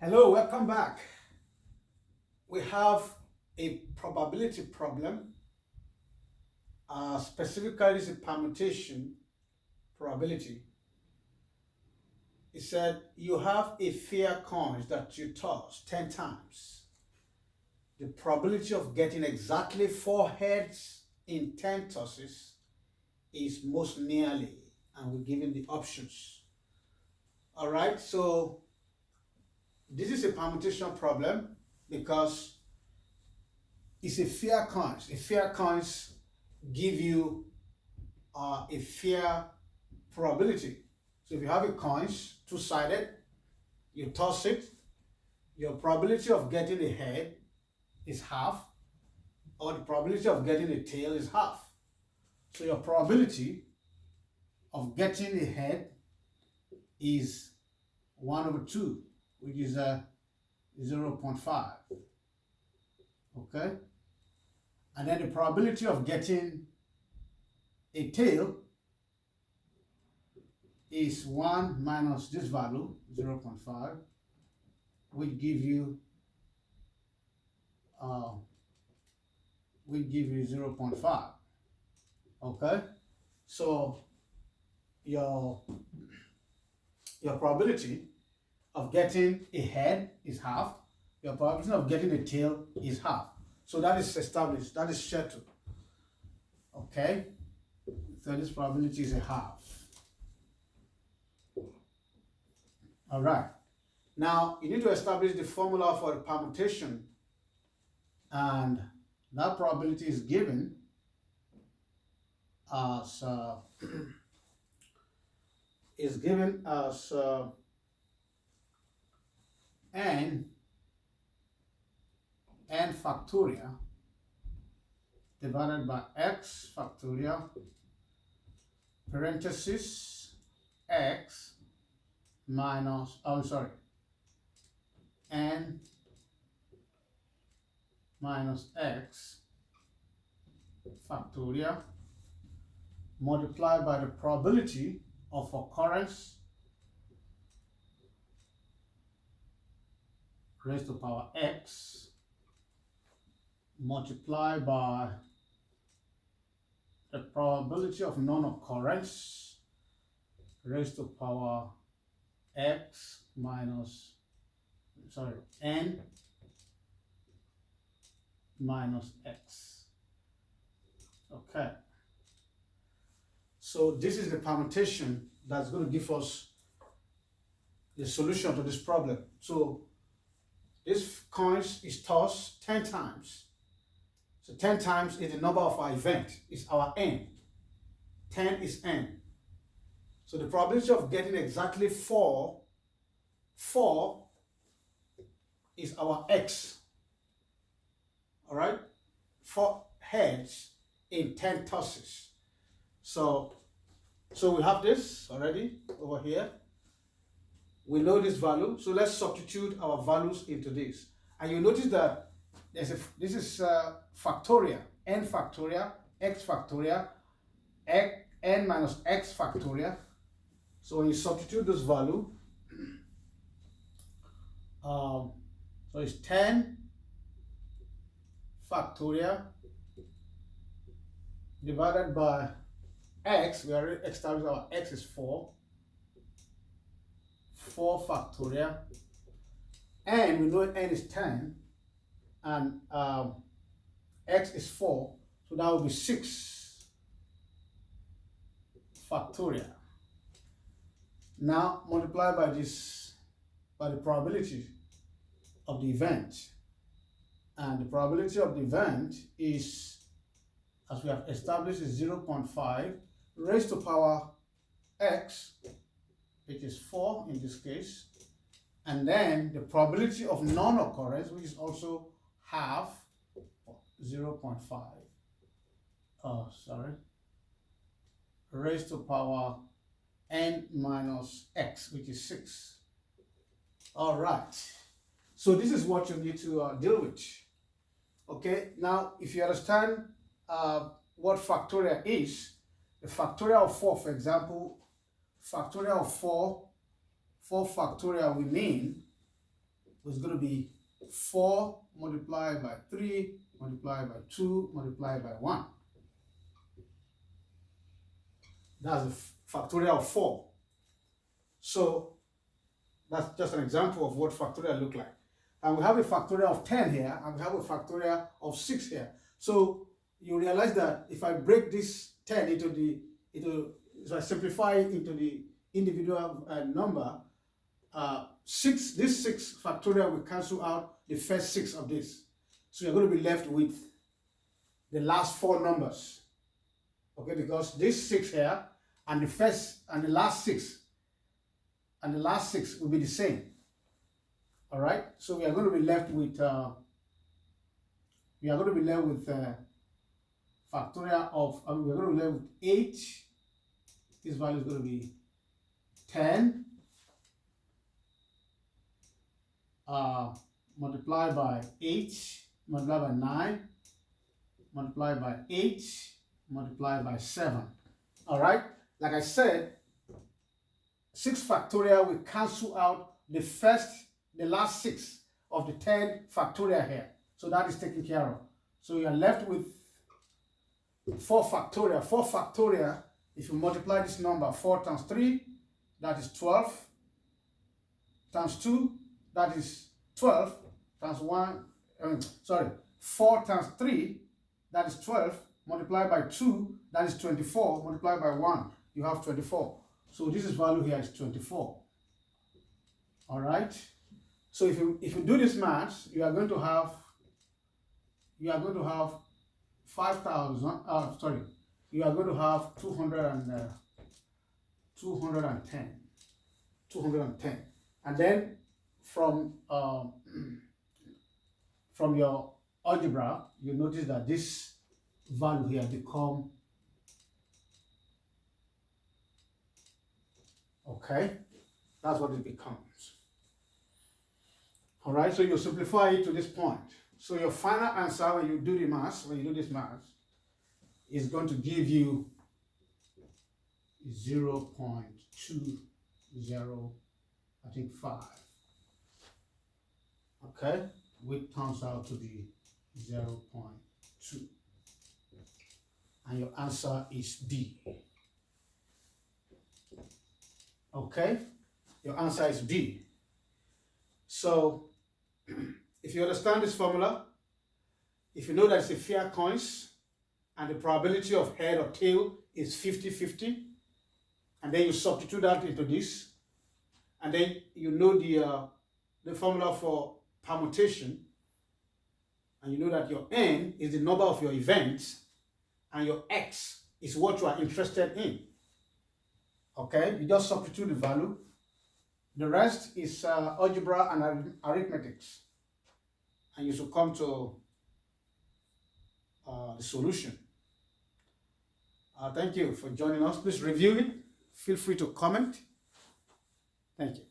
Hello, welcome back. We have a probability problem. Specifically, it's a permutation probability. It said you have a fair coin that you toss 10 times. The probability of getting exactly 4 heads in 10 tosses is most nearly, and we're given the options. All right, so this is a permutation problem because it's a fair coins. A fair coins give you a fair probability. So if you have a coins, two-sided, you toss it, your probability of getting a head is half, or the probability of getting a tail is half. So your probability of getting a head is 1/2, which is 0.5. Okay? And then the probability of getting a tail is 1 minus this value, 0.5, which give you 0.5. Okay? So your probability of getting a head is half. Your probability of getting a tail is half. So that is established. That is settled. Okay? So this probability is a half. All right. Now, you need to establish the formula for the permutation. And that probability is given as n factorial divided by x factorial parenthesis x minus, n minus x factorial multiplied by the probability of occurrence raised to power x multiplied by the probability of non-occurrence raised to power x minus, n minus x. Okay. So this is the permutation that's going to give us the solution to this problem. So this coins is tossed 10 times. So 10 times is the number of our event, is our n. 10 is n. So the probability of getting exactly 4 is our x. All right? 4 heads in 10 tosses. So we have this already over here. We know this value, so let's substitute our values into this. And you notice that this is factorial, n factorial, x factorial, n minus x factorial. So when you substitute this value, so it's 10 factorial divided by x. We already established our x is 4 factorial, and we know n is 10, and x is 4, so that will be 6 factorial. Now multiply by this, by the probability of the event, and the probability of the event is, as we have established, is 0.5 raised to power x, which is 4 in this case, and then the probability of non-occurrence, which is also half, 0.5, raised to power n minus x, which is 6. All right, so this is what you need to deal with. Okay, now if you understand what factorial is, the factorial of 4, for example, factorial of 4 factorial, we mean is going to be 4 multiplied by 3 multiplied by 2 multiplied by 1. That's the factorial of 4. So that's just an example of what factorial look like. And we have a factorial of 10 here, and we have a factorial of 6 here. So you realize that if I break this 10 so I simplify it into the individual number, this 6 factorial will cancel out the first 6 of this. So you're going to be left with the last 4 numbers. Okay, because this 6 here and the first and the last 6 will be the same. All right, so we are going to be left with factorial of we're going to be left with 8. This value is going to be 10 multiplied by 8 multiplied by 9 multiplied by 8 multiplied by 7. All right, like I said, 6 factorial will cancel out the last 6 of the 10 factorial here. So that is taken care of. So you are left with 4 factorial. 4 factorial, if you multiply this number, 4 times 3, that is 12, times 2, that is 12, times 4 times 3, that is 12, multiplied by 2, that is 24, multiplied by 1, you have 24. So this value here is 24. All right. So if you do this math, you are going to have 5,000. You are going to have 210, and then from your algebra, you notice that this value here become okay. That's what it becomes. All right, so you simplify it to this point. So your final answer when you do this math, is going to give you 0.20, 5. Okay, which turns out to be 0.2. And your answer is B. Okay, your answer is B. So if you understand this formula, if you know that it's a fair coins and the probability of head or tail is 50-50, and then you substitute that into this, and then you know the formula for permutation, and you know that your N is the number of your events and your X is what you are interested in. Okay, you just substitute the value. The rest is algebra and arithmetics, and you should come to the solution. Thank you for joining us. Please review it. Feel free to comment. Thank you.